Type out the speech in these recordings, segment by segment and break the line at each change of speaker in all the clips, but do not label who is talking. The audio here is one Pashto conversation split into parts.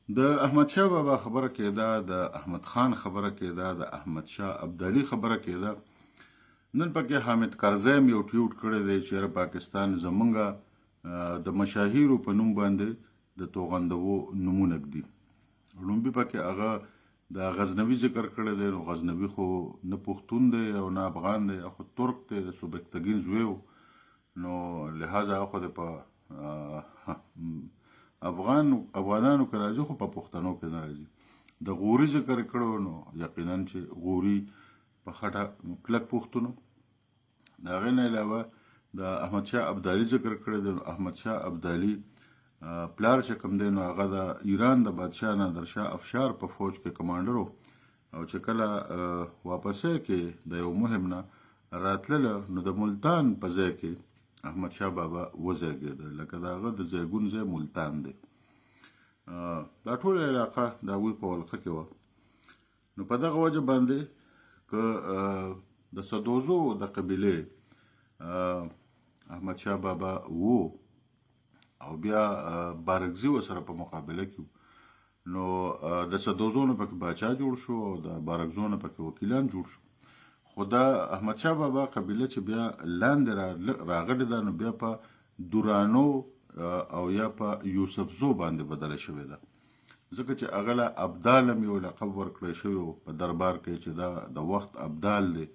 د احمد شاه بابا خبره کېده، د احمد خان خبره کېده، د احمد شاه ابدالي خبره کېده. نن پکې حامد کرزی یو ټویټ کړی دی چې پاکستان زمونږه د مشاهیرو په نوم باندې د توغندوو نمونه ږدي. لومبي پکې هغه د غزنوي ذکر کړی دی. نو غزنوي خو نه پښتون دی او نه افغان دی، خو ترک دی، د سوبکتګین زوی و. نو لهذا خو د په افغانانو که راځي خو په پښتنو کې نه راځي. د غوري ذکر کړو، نو یقینا چې غوري په خټه کلک پښتون. د هغې نه علاوه د احمد شاه ابدالي ذکر کړی دی. احمد شاه ابدالي پلار چې کوم دی نو هغه د ایران د بادشاه نادرشاه افشار په فوج کې کمانډر و، او چې کله واپسې کې د یو مهم نه راتلله نو د ملتان په ځای کې احمد شاه بابا وزیږېده، لکه د هغه د زیږون ځای ملتان دی. دا ټوله علاقه د هغوی په ولقه کې وه. نو په دغه وجه باندې که د سدوزو د قبیلې احمد شاه بابا وو او بیا بارکزي ورسره په مقابله کې، نو د سدوزو نه پکې باچا جوړ شو او د بارکزو نه پکې وکیلان جوړ شو. خو دا احمد شاه بابا قبیله چې بیا لاندې راغلې ده، نو بیا په دورانو او یا په یوسفزو باندې بدله شوې ده، ځکه چې هغه له ابدال هم یو لقب ورکړی شوی و په دربار کې چې دا د وخت ابدال دی.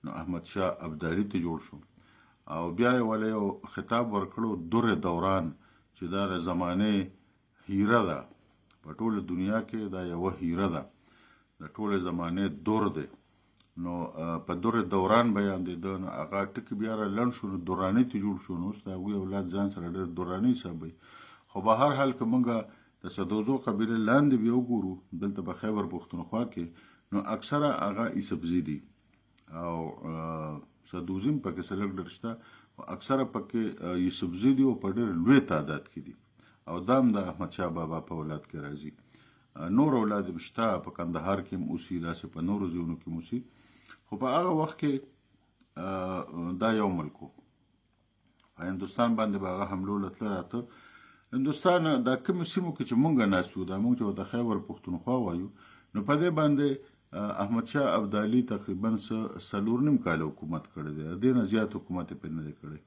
نو احمد شاه ابدالي ته جوړ شو، او بیا یې ولې یو خطاب ورکړو در دوران، چې دا د زمانې هیره ده، په ټوله دنیا کې دا یوه هیره ده، د ټولې زمانې دور دی. نو په در دوران بیانېده. نو هغه ټکي بیا را لنډ شو، نو دوراني ته جوړ شو. نو اوس د هغوی اولاد ځان سره ډېر دوراني حسابوي. خو به هر حال که موږ د سدوزو قبیله لاندې بیا وګورو، دلته په خیبر پښتونخوا کې، نو اکثره هغه عیسبزي دي او سدوزي پکې څه لږ ډېر شته، خو اکثره پکې عیسبزي دي او په ډېر لوی تعداد کې دي، او دا هم د احمد شاه بابا په اولاد کې راځي. نور اولاد هم شته، په کندهار کې هم اوسي، داسې په نورو ځایونو کې هم اوسي. خو په هغه وخت کې دا یو ملک و. په هندوستان باندې به هغه حملو له تله راته. هندوستان دا کومو سیمو کې چې مونږ ناست وو، دا مونږ چې ورته خیبر پښتونخوا وایو، نو په دې باندې احمد شاه ابدالي تقریبا 4.5 کاله حکومت کړی دی. د دې نه زیات حکومت یې پرې نه دی کړی.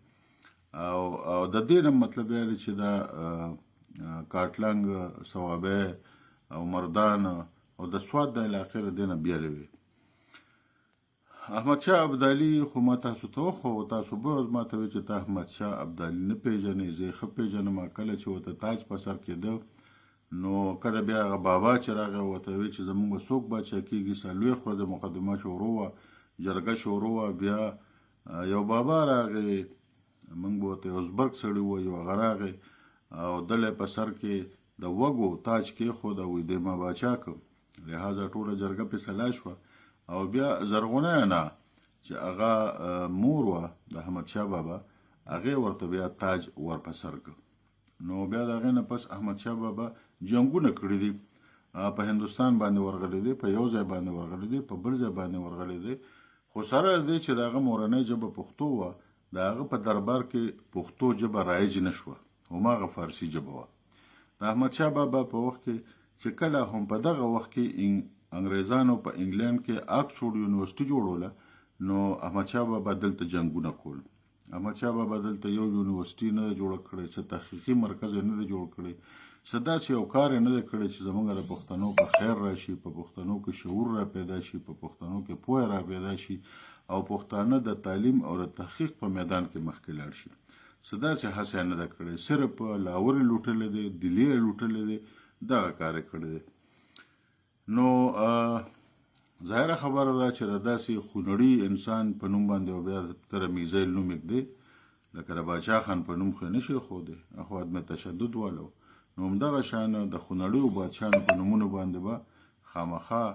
او د دې نه مطلب یې دی چې دا کاټلنګ، صوابی او مردان او د سوات د علاقې له دې نه بیلې وې. احمد شاه ابدالي خو ما تاسو ته وښو، تاسو به ورځ ما ته وایي چې ته احمد شاه ابدالي نه پېژنې. زه یې ښه پېژنم. کله چې ورته تاج په سر کېده، نو کله بیا هغه بابا چې راغی ورته وایي چې زموږ به څوک باچا کېږي. څلوېښت ورځې مقدمه شروع وه، جرګه شروع وه. بیا یو بابا راغی، موږ به ورته یو ازبک سړي ووایو، هغه راغی او دلی په سر کې د وږو تاج کېښود او دې ما باچا کړ. لهذا ټوله جرګه پې سلا شوه. او بیا زرغونه انا چې هغه مور وه د احمد شاه بابا، هغې ورته بیا تاج ور په سر کړ. نو بیا د هغې نه پس احمد شاه بابا جنګونه کړي دي، په هندوستان باندې ورغلی دی، په یو ځای باندې ورغلی دی، په بل ځای باندې ورغلی دی. خو سره دی چې د هغه مورنۍ ژبه پښتو وه، د هغه په دربار کې پښتو ژبه رایج نه شوه، هماغه فارسي ژبه وه. د احمد شاه بابا په وخت کې چې کله هم په دغه وخت کې انګریزانو په انګلند کې آکسفورډ یونیورسيټي جوړوله، نو احمد شاه بابا دلته جنګونه کول. احمد شاه بابا دلته یو یونیورسيټي نه جوړ کړی، څه تحقیقي مرکز نه دی جوړ کړی، څه داسې یو کار نه دی کړی چې زموږ د پښتنو په خیر راشي، په پښتنو کې شعور را پیدا شي، په پښتنو کې پوهه را پیدا شي، او پښتانه د تعلیم او د تحقیق په میدان کې مخکې لاړ شي. څه داسې هڅه نه ده کړې. صرف لاور یې لوټلی دی، دلي یې لوټلی دی، دغه کار یې کړی دی. نو ظاهره خبره ده چې د داسې خونړي انسان په نوم باندې او بیا تر میزایل نوم یږدي، لکه د باچا خان په نوم خو یې نشي ښودی، خو عدم تشدد والو. نو همدغه شان د خونړیو بادشاهانو په نومونو باندې به خامخا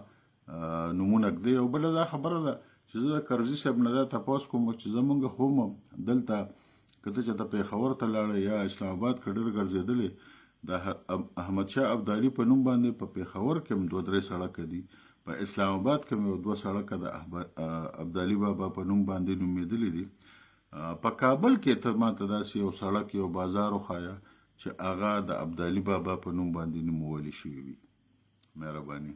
نومونه ږدي. او بله دا خبره ده چې زه د کرزي صاحب نه دا تپوس کوم چې زمونږ هم دلته که ته چې ته پېښور ته لاړې یا اسلام آباد کې ډېر ګرځېدلې، د احمد شاه ابدالي په نوم باندې په پېښور کې هم 2-3 سړکه دي، په اسلام آباد کې هم 2 سړکه د ابدالي بابا په نوم باندې نومېدلې دي. په کابل کې ته ما ته داسې یو سړک، یو بازار وښایه چې هغه د ابدالي بابا په نوم باندې نومولی شوي وي. مهرباني.